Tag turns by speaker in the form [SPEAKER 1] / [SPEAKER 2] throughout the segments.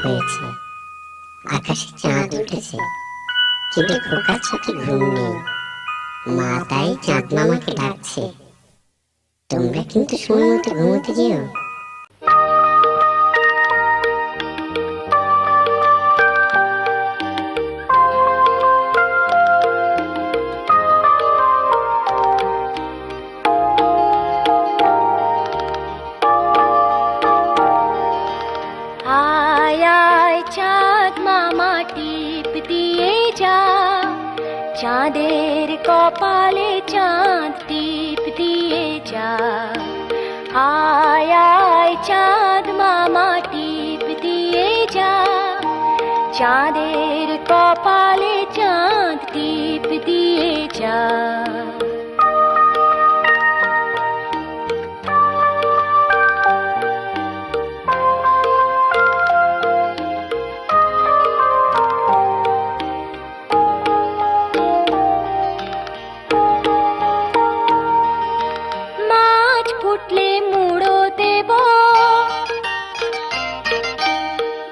[SPEAKER 1] হয়েছে, আকাশে চাঁদ উঠেছে, কিন্তু খোকার চোখে ঘুম নেই। মা তাই চাঁদ মামাকে ডাকছে, তোমরা কিন্তু সময় মতো ঘুমোতে যেও।
[SPEAKER 2] আয় আয় চাঁদ মামা টিপ দিয়ে যা, চাঁদের কপালে চাঁদ টিপ দিয়ে যা। আয় আয় চাঁদ মামা টিপ দিয়ে যা, চাঁদের কপালে চাঁদ টিপ দিয়ে যা। ফুটলে মুড়ো দেব,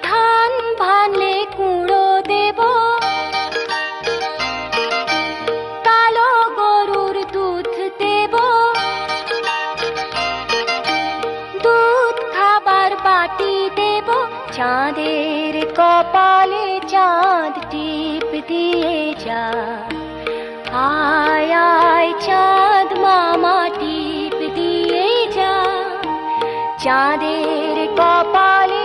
[SPEAKER 2] ধান ভানলে কুড়ো দেব, কালো গরুর দুধ দেব, দুধ খাবার বাটি দেব। চাঁদের কপালে চাঁদ টিপ দিয়ে যা। আয় আয় চাঁদ মামা টিপ দিয়ে যা, চাঁদের কপালে